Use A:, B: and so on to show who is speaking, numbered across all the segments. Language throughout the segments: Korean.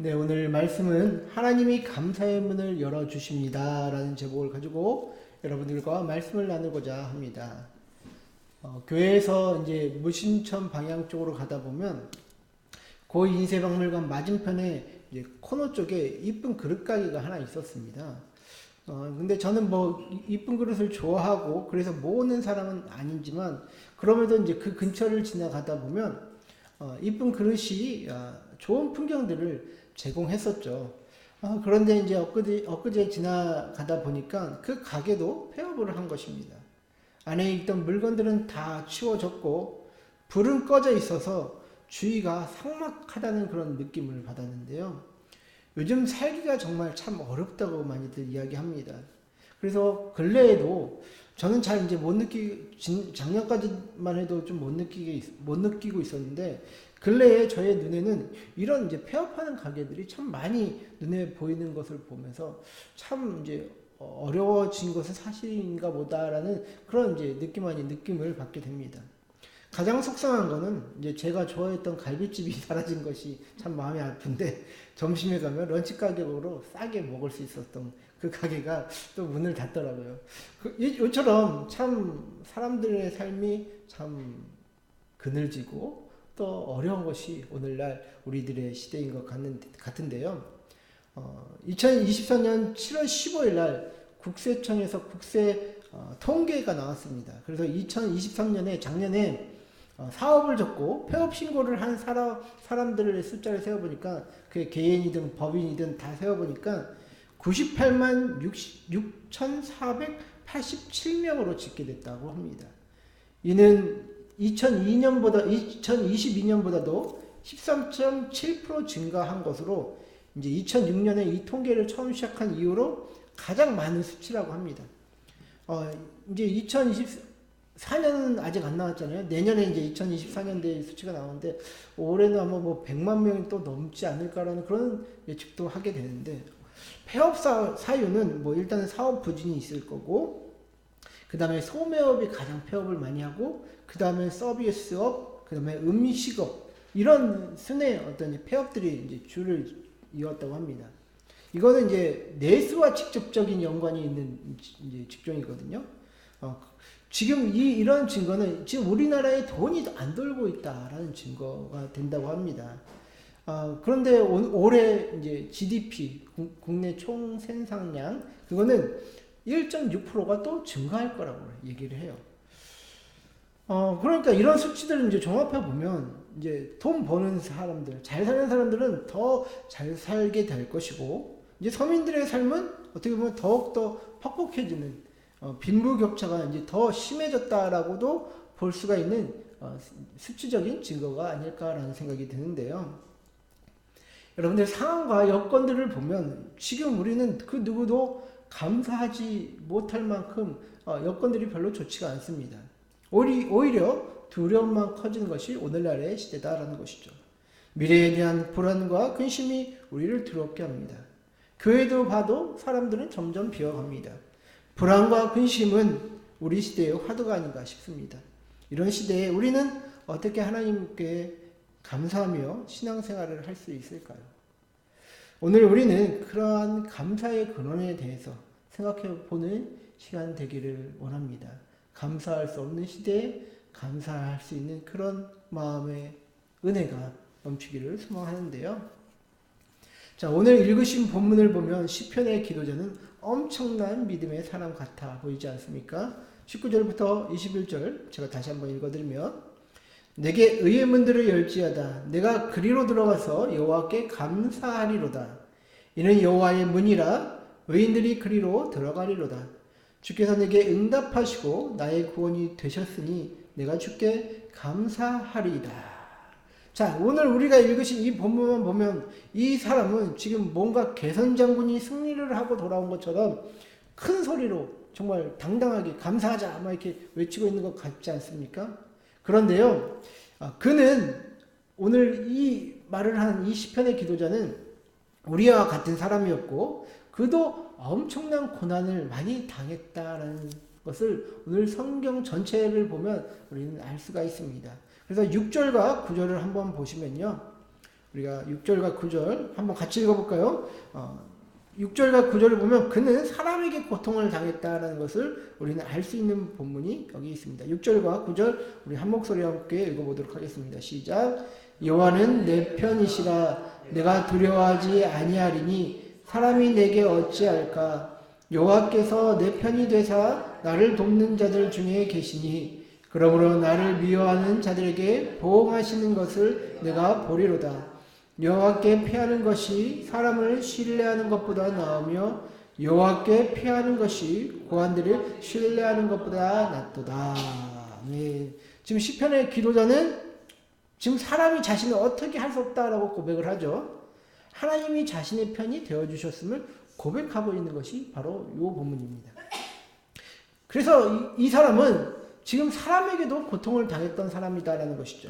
A: 네, 오늘 말씀은 하나님이 감사의 문을 열어주십니다 라는 제목을 가지고 여러분들과 말씀을 나누고자 합니다. 교회에서 이제 무신천 방향 쪽으로 가다 보면 고 인쇄박물관 맞은편에 이제 코너 쪽에 이쁜 그릇 가게가 하나 있었습니다. 근데 저는 뭐 이쁜 그릇을 좋아하고 그래서 모으는 사람은 아니지만 그럼에도 이제 그 근처를 지나가다 보면 이쁜 그릇이 좋은 풍경들을 제공했었죠. 그런데 이제 엊그제 지나가다 보니까 그 가게도 폐업을 한 것입니다. 안에 있던 물건들은 다 치워졌고 불은 꺼져 있어서 주위가 삭막하다는 그런 느낌을 받았는데요. 요즘 살기가 정말 참 어렵다고 많이들 이야기합니다. 그래서 근래에도 저는 잘 이제 작년까지만 해도 좀 못 느끼고 있었는데, 근래에 저의 눈에는 이런 이제 폐업하는 가게들이 참 많이 눈에 보이는 것을 보면서 참 이제 어려워진 것은 사실인가 보다라는 그런 이제 느낌을 받게 됩니다. 가장 속상한 거는 이제 제가 좋아했던 갈비집이 사라진 것이 참 마음이 아픈데, 점심에 가면 런치 가격으로 싸게 먹을 수 있었던 그 가게가 또 문을 닫더라고요. 이처럼 참 사람들의 삶이 참 그늘지고 또 어려운 것이 오늘날 우리들의 시대인 것 같은데요. 2024년 7월 15일 날 국세청에서 국세 통계가 나왔습니다. 그래서 2023년에 작년에 사업을 접고 폐업 신고를 한 사람들의 숫자를 세어보니까 그게 개인이든 법인이든 다 세어보니까 98만 6,487명으로 집계됐다고 합니다. 이는 2022년보다도 13.7% 증가한 것으로 이제 2006년에 이 통계를 처음 시작한 이후로 가장 많은 수치라고 합니다. 이제 2024년은 아직 안 나왔잖아요. 내년에 이제 2024년대 수치가 나오는데 올해는 아마 뭐 100만 명이 또 넘지 않을까라는 그런 예측도 하게 되는데, 폐업 사유는 뭐 일단은 사업 부진이 있을 거고, 그 다음에 소매업이 가장 폐업을 많이 하고, 그 다음에 서비스업, 그 다음에 음식업, 이런 순의 어떤 폐업들이 이제 줄을 이었다고 합니다. 이거는 이제 내수와 직접적인 연관이 있는 이제 직종이거든요. 지금 이런 증거는 지금 우리나라에 돈이 안 돌고 있다라는 증거가 된다고 합니다. 그런데 올해 이제 GDP, 국내 총 생산량, 그거는 1.6%가 또 증가할 거라고 얘기를 해요. 그러니까 이런 수치들을 이제 종합해 보면 이제 돈 버는 사람들, 잘 사는 사람들은 더 잘 살게 될 것이고, 이제 서민들의 삶은 어떻게 보면 더욱더 퍽퍽해지는, 빈부격차가 이제 더 심해졌다라고도 볼 수가 있는 수치적인 증거가 아닐까라는 생각이 드는데요. 여러분들 상황과 여건들을 보면 지금 우리는 그 누구도 감사하지 못할 만큼 여건들이 별로 좋지가 않습니다. 오히려 두려움만 커지는 것이 오늘날의 시대다라는 것이죠. 미래에 대한 불안과 근심이 우리를 두렵게 합니다. 교회도 봐도 사람들은 점점 비어갑니다. 불안과 근심은 우리 시대의 화두가 아닌가 싶습니다. 이런 시대에 우리는 어떻게 하나님께 감사하며 신앙생활을 할 수 있을까요? 오늘 우리는 그러한 감사의 근원에 대해서 생각해 보는 시간 되기를 원합니다. 감사할 수 없는 시대에 감사할 수 있는 그런 마음의 은혜가 넘치기를 소망하는데요. 자, 오늘 읽으신 본문을 보면 시편의 기도자는 엄청난 믿음의 사람 같아 보이지 않습니까? 19절부터 21절 제가 다시 한번 읽어드리면, 내게 의의 문들을 열지어다. 내가 그리로 들어가서 여호와께 감사하리로다. 이는 여호와의 문이라. 의인들이 그리로 들어가리로다. 주께서 내게 응답하시고 나의 구원이 되셨으니 내가 주께 감사하리이다. 자, 오늘 우리가 읽으신 이 본문만 보면 이 사람은 지금 뭔가 개선 장군이 승리를 하고 돌아온 것처럼 큰 소리로 정말 당당하게 감사하자 막 이렇게 외치고 있는 것 같지 않습니까? 그런데요, 그는 오늘 이 말을 한 이 시편의 기도자는 우리와 같은 사람이었고, 그도 엄청난 고난을 많이 당했다라는 것을 오늘 성경 전체를 보면 우리는 알 수가 있습니다. 그래서 6절과 9절을 한번 보시면요, 우리가 6절과 9절 한번 같이 읽어볼까요? 6절과 9절을 보면 그는 사람에게 고통을 당했다라는 것을 우리는 알 수 있는 본문이 여기 있습니다. 6절과 9절 우리 한 목소리와 함께 읽어보도록 하겠습니다. 시작. 여호와는 내 편이시라. 내가 두려워하지 아니하리니 사람이 내게 어찌할까. 여호와께서 내 편이 되사 나를 돕는 자들 중에 계시니 그러므로 나를 미워하는 자들에게 보응하시는 것을 내가 보리로다. 여호와께 피하는 것이 사람을 신뢰하는 것보다 나으며 여호와께 피하는 것이 고관들을 신뢰하는 것보다 낫도다. 네. 지금 시편의 기도자는 지금 사람이 자신을 어떻게 할 수 없다라고 고백을 하죠. 하나님이 자신의 편이 되어주셨음을 고백하고 있는 것이 바로 이 본문입니다. 그래서 이 사람은 지금 사람에게도 고통을 당했던 사람이다라는 것이죠.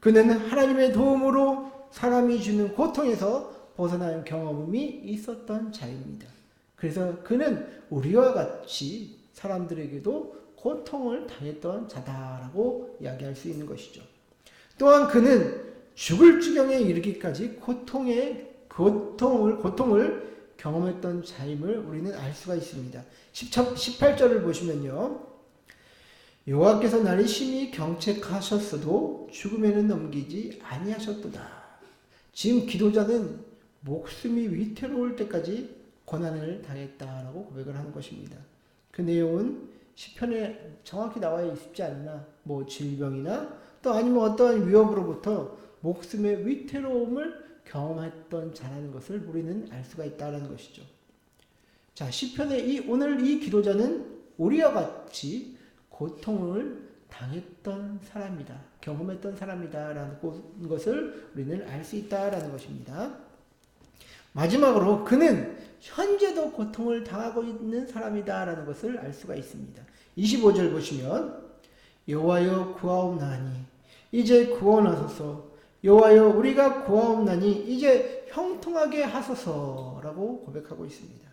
A: 그는 하나님의 도움으로 사람이 주는 고통에서 벗어나는 경험이 있었던 자입니다. 그래서 그는 우리와 같이 사람들에게도 고통을 당했던 자다라고 이야기할 수 있는 것이죠. 또한 그는 죽을 지경에 이르기까지 고통을 경험했던 자임을 우리는 알 수가 있습니다. 18절을 보시면요. 여호와께서 나를 심히 경책하셨어도 죽음에는 넘기지 아니하셨도다. 지금 기도자는 목숨이 위태로울 때까지 고난을 당했다라고 고백을 하는 것입니다. 그 내용은 시편에 정확히 나와 있지 않나, 뭐 질병이나 또 아니면 어떠한 위협으로부터 목숨의 위태로움을 경험했던 자라는 것을 우리는 알 수가 있다는 것이죠. 자, 시편의 오늘 이 기도자는 우리와 같이 고통을 당했던 사람이다, 경험했던 사람이다라는 것을 우리는 알 수 있다라는 것입니다. 마지막으로 그는 현재도 고통을 당하고 있는 사람이다라는 것을 알 수가 있습니다. 25절 보시면 여호와여 구하옵나니 이제 구원하소서. 여호와여 우리가 구하옵나니 이제 형통하게 하소서라고 고백하고 있습니다.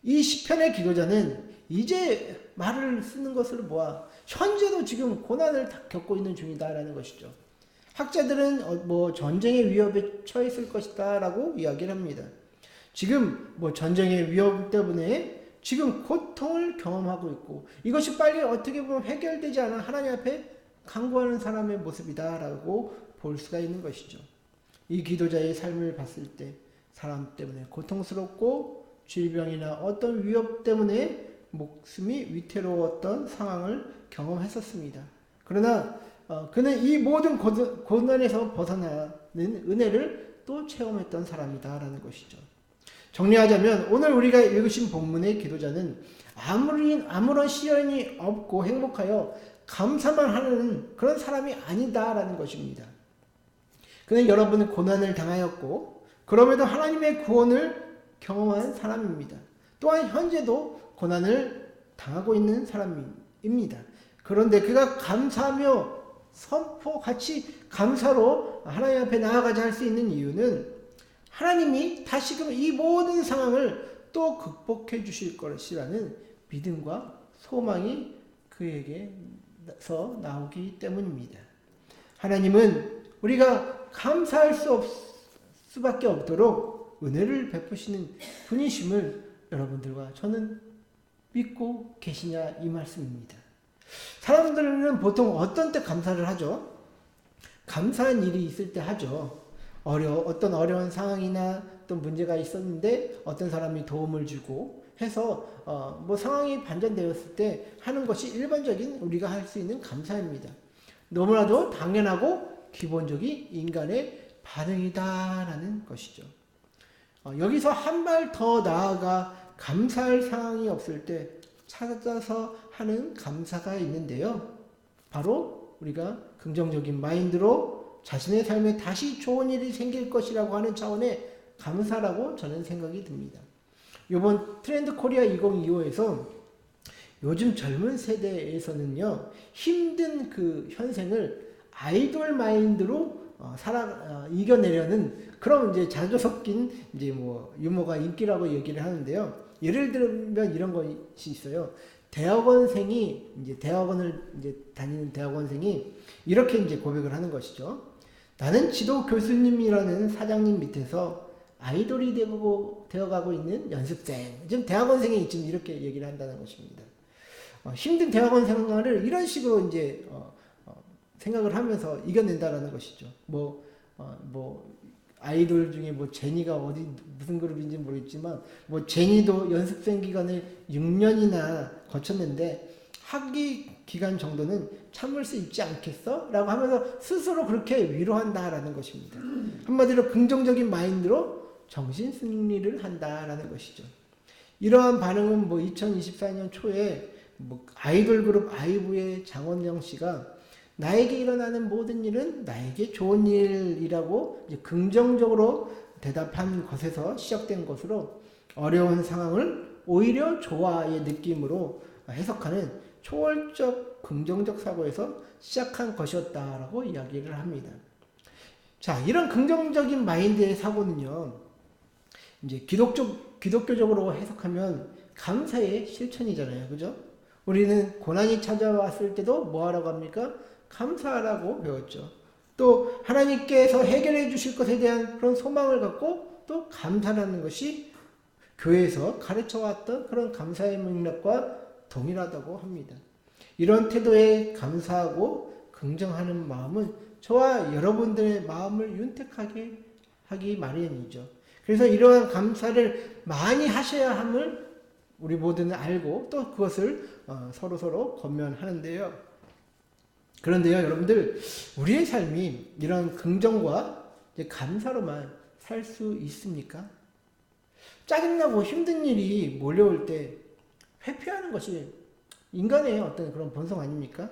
A: 이 시편의 기도자는 이제 말을 쓰는 것을 모아 현재도 지금 고난을 겪고 있는 중이다라는 것이죠. 학자들은 뭐 전쟁의 위협에 처했을 것이다라고 이야기를 합니다. 지금 뭐 전쟁의 위협 때문에 지금 고통을 경험하고 있고 이것이 빨리 어떻게 보면 해결되지 않아 하나님 앞에 간구하는 사람의 모습이다라고 볼 수가 있는 것이죠. 이 기도자의 삶을 봤을 때 사람 때문에 고통스럽고 질병이나 어떤 위협 때문에 목숨이 위태로웠던 상황을 경험했었습니다. 그러나 그는 이 모든 고난에서 벗어나는 은혜를 또 체험했던 사람이다라는 것이죠. 정리하자면 오늘 우리가 읽으신 본문의 기도자는 아무런 시련이 없고 행복하여 감사만 하는 그런 사람이 아니다라는 것입니다. 그는 여러분은 고난을 당하였고 그럼에도 하나님의 구원을 경험한 사람입니다. 또한 현재도 고난을 당하고 있는 사람입니다. 그런데 그가 감사하며 같이 감사로 하나님 앞에 나아가자 할 수 있는 이유는 하나님이 다시금 이 모든 상황을 또 극복해 주실 것이라는 믿음과 소망이 그에게서 나오기 때문입니다. 하나님은 우리가 감사할 수밖에 없도록 은혜를 베푸시는 분이심을 여러분들과 저는 믿고 계시냐 이 말씀입니다. 사람들은 보통 어떤 때 감사를 하죠? 감사한 일이 있을 때 하죠. 어떤 어려운 상황이나 또 문제가 있었는데 어떤 사람이 도움을 주고 해서 뭐 상황이 반전되었을 때 하는 것이 일반적인 우리가 할 수 있는 감사입니다. 너무나도 당연하고 기본적인 인간의 반응이다라는 것이죠. 여기서 한 발 더 나아가 감사할 상황이 없을 때 찾아서 하는 감사가 있는데요. 바로 우리가 긍정적인 마인드로 자신의 삶에 다시 좋은 일이 생길 것이라고 하는 차원의 감사라고 저는 생각이 듭니다. 이번 트렌드 코리아 2025에서 요즘 젊은 세대에서는요, 힘든 그 현생을 아이돌 마인드로 이겨내려는 그런 이제 자조 섞인 이제 뭐 유머가 인기라고 얘기를 하는데요. 예를 들면 이런 것이 있어요. 대학원을 이제 다니는 대학원생이 이렇게 이제 고백을 하는 것이죠. 나는 지도 교수님이라는 사장님 밑에서 아이돌이 되어가고 있는 연습생, 지금 대학원생이 지금 이렇게 얘기를 한다는 것입니다. 힘든 대학원 생활을 이런 식으로 이제 생각을 하면서 이겨낸다라는 것이죠. 아이돌 중에 제니가 어디 무슨 그룹인지 모르겠지만 제니도 연습생 기간을 6년이나 거쳤는데 학기 기간 정도는 참을 수 있지 않겠어? 라고 하면서 스스로 그렇게 위로한다라는 것입니다. 한마디로 긍정적인 마인드로 정신 승리를 한다라는 것이죠. 이러한 반응은 2024년 초에 아이돌 그룹 아이브의 장원영 씨가 나에게 일어나는 모든 일은 나에게 좋은 일이라고 이제 긍정적으로 대답한 것에서 시작된 것으로 어려운 상황을 오히려 조화의 느낌으로 해석하는 초월적 긍정적 사고에서 시작한 것이었다라고 이야기를 합니다. 자, 이런 긍정적인 마인드의 사고는요, 이제 기독교적으로 해석하면 감사의 실천이잖아요. 그죠? 우리는 고난이 찾아왔을 때도 뭐 하라고 합니까? 감사하라고 배웠죠. 또 하나님께서 해결해 주실 것에 대한 그런 소망을 갖고 또 감사하는 것이 교회에서 가르쳐 왔던 그런 감사의 맥락과 동일하다고 합니다. 이런 태도에 감사하고 긍정하는 마음은 저와 여러분들의 마음을 윤택하게 하기 마련이죠. 그래서 이러한 감사를 많이 하셔야 함을 우리 모두는 알고 또 그것을 서로 권면하는데요. 그런데요, 여러분들, 우리의 삶이 이런 긍정과 감사로만 살 수 있습니까? 짜증나고 힘든 일이 몰려올 때 회피하는 것이 인간의 어떤 그런 본성 아닙니까?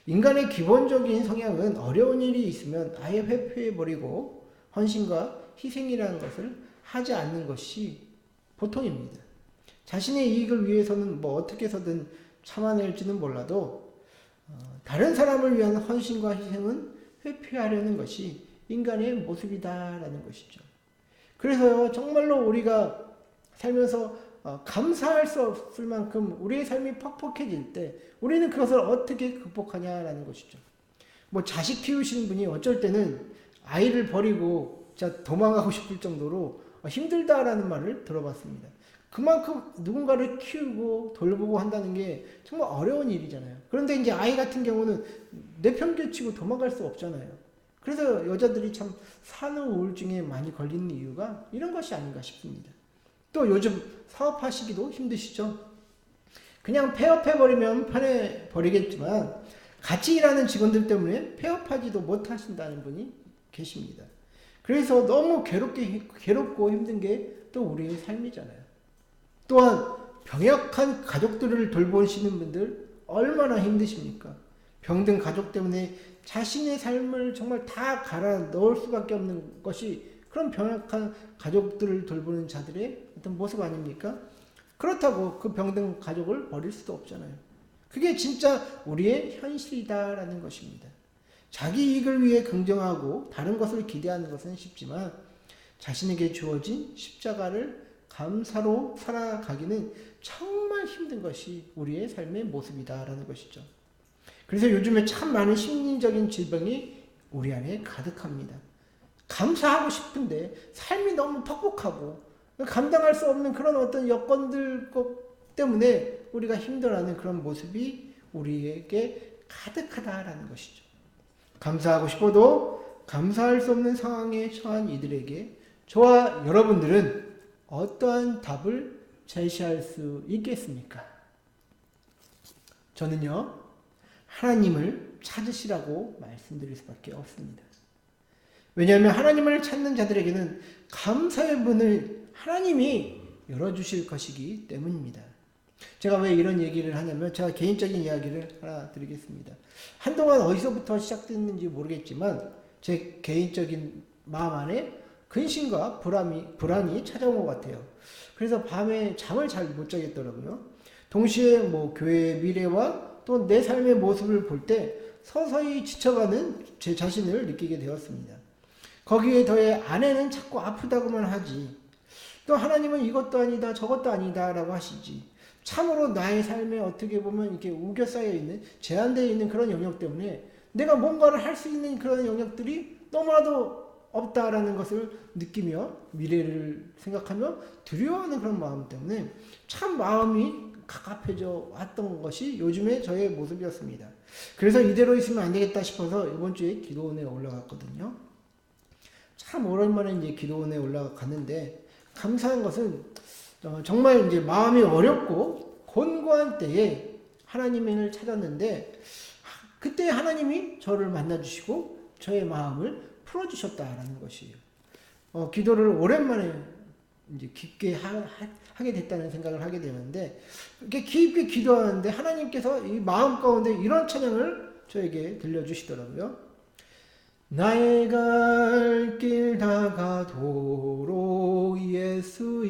A: 인간의 기본적인 성향은 어려운 일이 있으면 아예 회피해버리고 헌신과 희생이라는 것을 하지 않는 것이 보통입니다. 자신의 이익을 위해서는 어떻게 해서든 참아낼지는 몰라도 다른 사람을 위한 헌신과 희생은 회피하려는 것이 인간의 모습이다라는 것이죠. 그래서요, 정말로 우리가 살면서 감사할 수 없을 만큼 우리의 삶이 퍽퍽해질 때 우리는 그것을 어떻게 극복하냐라는 것이죠. 자식 키우시는 분이 어쩔 때는 아이를 버리고 진짜 도망가고 싶을 정도로 힘들다라는 말을 들어봤습니다. 그만큼 누군가를 키우고 돌보고 한다는 게 정말 어려운 일이잖아요. 그런데 이제 아이 같은 경우는 내팽개치고 도망갈 수 없잖아요. 그래서 여자들이 참 산후 우울증에 많이 걸리는 이유가 이런 것이 아닌가 싶습니다. 또 요즘 사업하시기도 힘드시죠? 그냥 폐업해버리면 편해버리겠지만 같이 일하는 직원들 때문에 폐업하지도 못하신다는 분이 계십니다. 그래서 너무 괴롭고 힘든 게 또 우리의 삶이잖아요. 또한 병약한 가족들을 돌보시는 분들 얼마나 힘드십니까? 병든 가족 때문에 자신의 삶을 정말 다 갈아 넣을 수밖에 없는 것이 그런 병약한 가족들을 돌보는 자들의 어떤 모습 아닙니까? 그렇다고 그 병든 가족을 버릴 수도 없잖아요. 그게 진짜 우리의 현실이다라는 것입니다. 자기 이익을 위해 긍정하고 다른 것을 기대하는 것은 쉽지만 자신에게 주어진 십자가를 감사로 살아가기는 정말 힘든 것이 우리의 삶의 모습이다라는 것이죠. 그래서 요즘에 참 많은 심리적인 질병이 우리 안에 가득합니다. 감사하고 싶은데 삶이 너무 퍽퍽하고 감당할 수 없는 그런 어떤 여건들 때문에 우리가 힘들어하는 그런 모습이 우리에게 가득하다라는 것이죠. 감사하고 싶어도 감사할 수 없는 상황에 처한 이들에게 저와 여러분들은 어떠한 답을 제시할 수 있겠습니까? 저는요, 하나님을 찾으시라고 말씀드릴 수밖에 없습니다. 왜냐하면 하나님을 찾는 자들에게는 감사의 문을 하나님이 열어주실 것이기 때문입니다. 제가 왜 이런 얘기를 하냐면 제가 개인적인 이야기를 하나 드리겠습니다. 한동안 어디서부터 시작됐는지 모르겠지만 제 개인적인 마음 안에 근심과 불안이 찾아온 것 같아요. 그래서 밤에 잠을 잘 못 자겠더라고요. 동시에 교회의 미래와 또 내 삶의 모습을 볼 때 서서히 지쳐가는 제 자신을 느끼게 되었습니다. 거기에 더해 아내는 자꾸 아프다고만 하지. 또 하나님은 이것도 아니다 저것도 아니다 라고 하시지. 참으로 나의 삶에 어떻게 보면 이렇게 우겨 쌓여 있는 제한되어 있는 그런 영역 때문에 내가 뭔가를 할 수 있는 그런 영역들이 너무나도 없다라는 것을 느끼며 미래를 생각하며 두려워하는 그런 마음 때문에 참 마음이 갑갑해져 왔던 것이 요즘의 저의 모습이었습니다. 그래서 이대로 있으면 안 되겠다 싶어서 이번 주에 기도원에 올라갔거든요. 참 오랜만에 이제 기도원에 올라갔는데 감사한 것은 정말 이제 마음이 어렵고 곤고한 때에 하나님을 찾았는데 그때 하나님이 저를 만나주시고 저의 마음을 풀어주셨다라는 것이에요. 기도를 오랜만에 이제 깊게 하게 됐다는 생각을 하게 되는데 이렇게 깊게 기도하는데 하나님께서 이 마음 가운데 이런 찬양을 저에게 들려주시더라고요. 나의 갈 길 다가도록 예수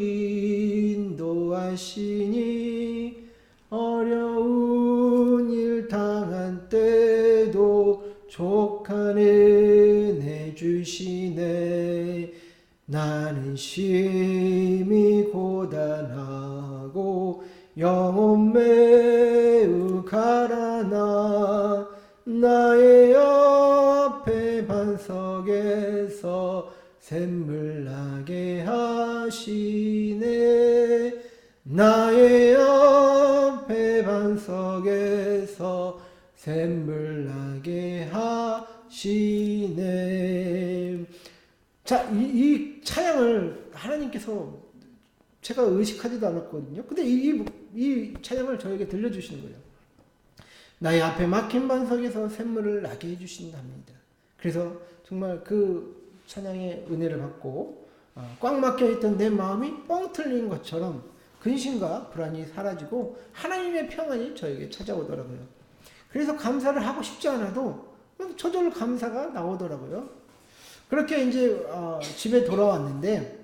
A: 인도하시니 어려운 일 당한 때도 족한 은혜 주시네. 나는 심히 고단하고 영혼 매우 가라나 나의 옆에 반석에서 샘물 나게 하시네. 나의 옆에 반석에서 샘물 나게 하시네. 자, 이 찬양을 하나님께서 제가 의식하지도 않았거든요. 근데 이 찬양을 저에게 들려주시는 거예요. 나의 앞에 막힌 반석에서 샘물을 나게 해주신답니다. 그래서 정말 그 찬양의 은혜를 받고 꽉 막혀있던 내 마음이 뻥 뚫린 것처럼 근심과 불안이 사라지고 하나님의 평안이 저에게 찾아오더라고요. 그래서 감사를 하고 싶지 않아도 저절로 감사가 나오더라고요. 그렇게 이제 집에 돌아왔는데,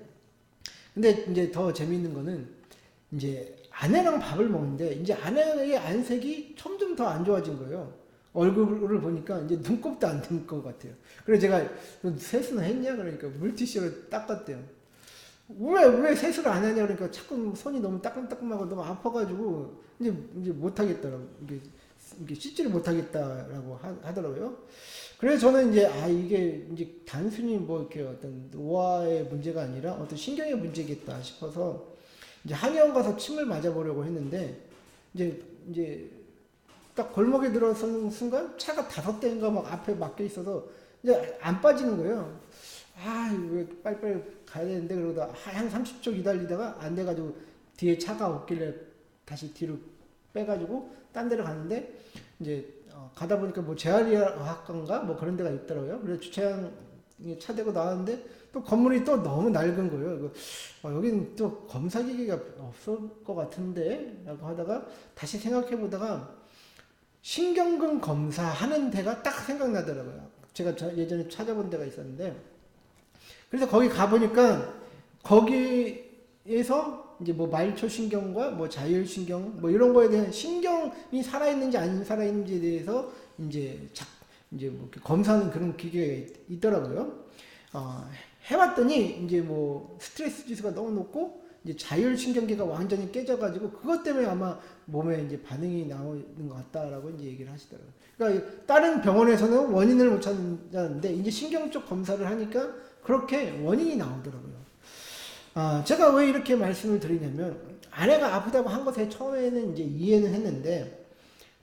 A: 근데 이제 더 재미있는 거는 이제 아내랑 밥을 먹는데 이제 아내의 안색이 점점 더 안 좋아진 거예요. 얼굴을 보니까 이제 눈곱도 안 든 것 같아요. 그래서 제가 세수는 했냐 그러니까 물티슈로 닦았대요. 왜 세수를 안 하냐 그러니까 자꾸 손이 너무 따끔따끔하고 너무 아파가지고 이제 못 하겠더라고. 이게 씻지를 못하겠다라고 하더라고요. 그래서 저는 이제 이게 이제 단순히 뭐 이렇게 어떤 노화의 문제가 아니라 어떤 신경의 문제겠다 싶어서 이제 한의원 가서 침을 맞아보려고 했는데 이제 딱 골목에 들어서는 순간 차가 5대인가 막 앞에 막혀 있어서 이제 안 빠지는 거예요. 왜 빨리빨리 가야 되는데 그러다 한 30초 기다리다가 안 돼가지고 뒤에 차가 없길래 다시 뒤로 빼가지고 딴 데로 갔는데 이제 가다 보니까 뭐 재활의학과인가 뭐 그런 데가 있더라고요. 그래서 주차장에 차 대고 나왔는데 또 건물이 또 너무 낡은 거예요. 여기는 또 검사기계가 없을 것 같은데 라고 하다가 다시 생각해 보다가 신경근 검사하는 데가 딱 생각나더라고요. 제가 예전에 찾아본 데가 있었는데 그래서 거기 가보니까 거기에서 이제 뭐 말초신경과 뭐 자율신경 뭐 이런 거에 대한 신경이 살아있는지 안 살아있는지에 대해서 이제 뭐 검사하는 그런 기계가 있더라고요. 해봤더니 이제 뭐 스트레스 지수가 너무 높고 이제 자율신경계가 완전히 깨져가지고 그것 때문에 아마 몸에 이제 반응이 나오는 것 같다라고 이제 얘기를 하시더라고요. 그러니까 다른 병원에서는 원인을 못 찾는다는데 이제 신경 쪽 검사를 하니까 그렇게 원인이 나오더라고요. 제가 왜 이렇게 말씀을 드리냐면 아내가 아프다고 한 것에 처음에는 이제 이해는 했는데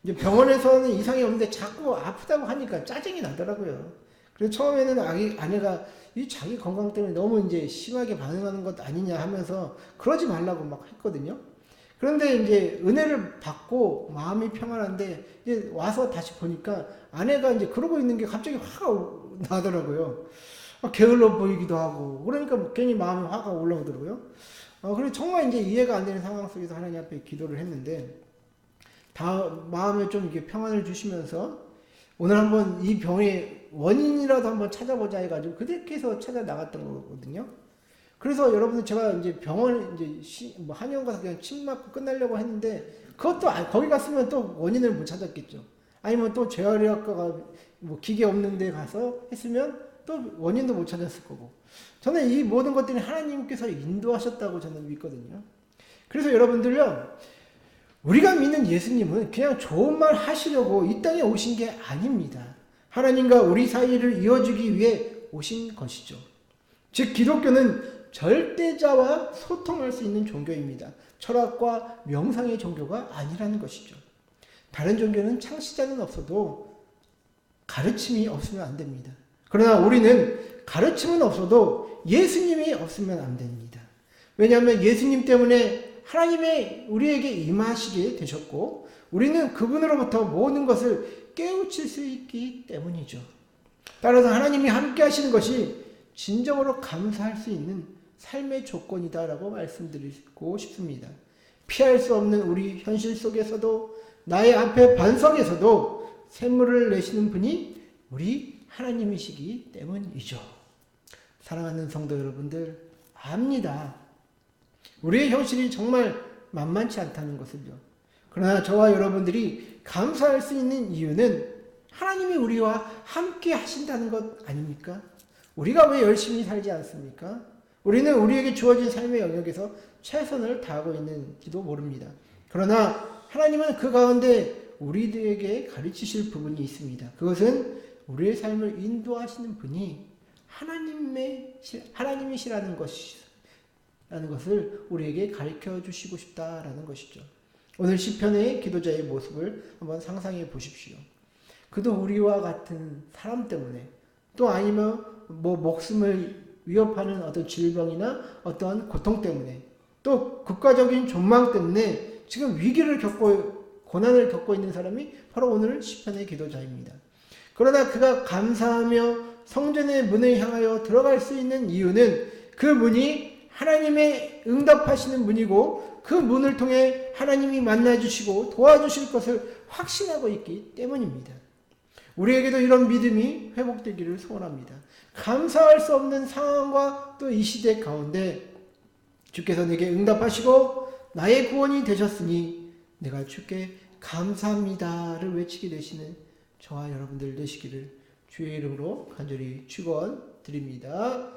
A: 이제 병원에서는 이상이 없는데 자꾸 아프다고 하니까 짜증이 나더라고요. 그래서 처음에는 아내가 이 자기 건강 때문에 너무 이제 심하게 반응하는 것 아니냐 하면서 그러지 말라고 막 했거든요. 그런데 이제 은혜를 받고 마음이 평안한데 이제 와서 다시 보니까 아내가 이제 그러고 있는 게 갑자기 화가 나더라고요. 게을러 보이기도 하고 그러니까 괜히 마음에 화가 올라오더라고요. 그래서 정말 이제 이해가 안 되는 상황 속에서 하나님 앞에 기도를 했는데 마음에 좀 이렇게 평안을 주시면서 오늘 한번 이 병의 원인이라도 한번 찾아보자 해가지고 그렇게 해서 찾아 나갔던 거거든요. 그래서 여러분들 제가 이제 병원 이제 뭐 한의원 가서 그냥 침 맞고 끝나려고 했는데 그것도 거기 갔으면 또 원인을 못 찾았겠죠. 아니면 또 재활의학과가 뭐 기계 없는 데 가서 했으면 또 원인도 못 찾았을 거고. 저는 이 모든 것들이 하나님께서 인도하셨다고 저는 믿거든요. 그래서 여러분들요, 우리가 믿는 예수님은 그냥 좋은 말 하시려고 이 땅에 오신 게 아닙니다. 하나님과 우리 사이를 이어주기 위해 오신 것이죠. 즉 기독교는 절대자와 소통할 수 있는 종교입니다. 철학과 명상의 종교가 아니라는 것이죠. 다른 종교는 창시자는 없어도 가르침이 없으면 안 됩니다. 그러나 우리는 가르침은 없어도 예수님이 없으면 안 됩니다. 왜냐하면 예수님 때문에 하나님의 우리에게 임하시게 되셨고 우리는 그분으로부터 모든 것을 깨우칠 수 있기 때문이죠. 따라서 하나님이 함께 하시는 것이 진정으로 감사할 수 있는 삶의 조건이다라고 말씀드리고 싶습니다. 피할 수 없는 우리 현실 속에서도 나의 앞에 반석에서도 샘물을 내시는 분이 우리 하나님이시기 때문이죠. 사랑하는 성도 여러분들, 압니다. 우리의 현실이 정말 만만치 않다는 것을요. 그러나 저와 여러분들이 감사할 수 있는 이유는 하나님이 우리와 함께 하신다는 것 아닙니까? 우리가 왜 열심히 살지 않습니까? 우리는 우리에게 주어진 삶의 영역에서 최선을 다하고 있는지도 모릅니다. 그러나 하나님은 그 가운데 우리들에게 가르치실 부분이 있습니다. 그것은 우리의 삶을 인도하시는 분이 하나님이시라는 것을 우리에게 가르쳐 주시고 싶다라는 것이죠. 오늘 시편의 기도자의 모습을 한번 상상해 보십시오. 그도 우리와 같은 사람 때문에 또 아니면 목숨을 위협하는 어떤 질병이나 어떤 고통 때문에 또 국가적인 존망 때문에 지금 고난을 겪고 있는 사람이 바로 오늘 시편의 기도자입니다. 그러나 그가 감사하며 성전의 문을 향하여 들어갈 수 있는 이유는 그 문이 하나님의 응답하시는 문이고 그 문을 통해 하나님이 만나주시고 도와주실 것을 확신하고 있기 때문입니다. 우리에게도 이런 믿음이 회복되기를 소원합니다. 감사할 수 없는 상황과 또 이 시대 가운데 주께서 내게 응답하시고 나의 구원이 되셨으니 내가 주께 감사합니다를 외치게 되시는 저와 여러분들 되시기를 주의 이름으로 간절히 축원드립니다.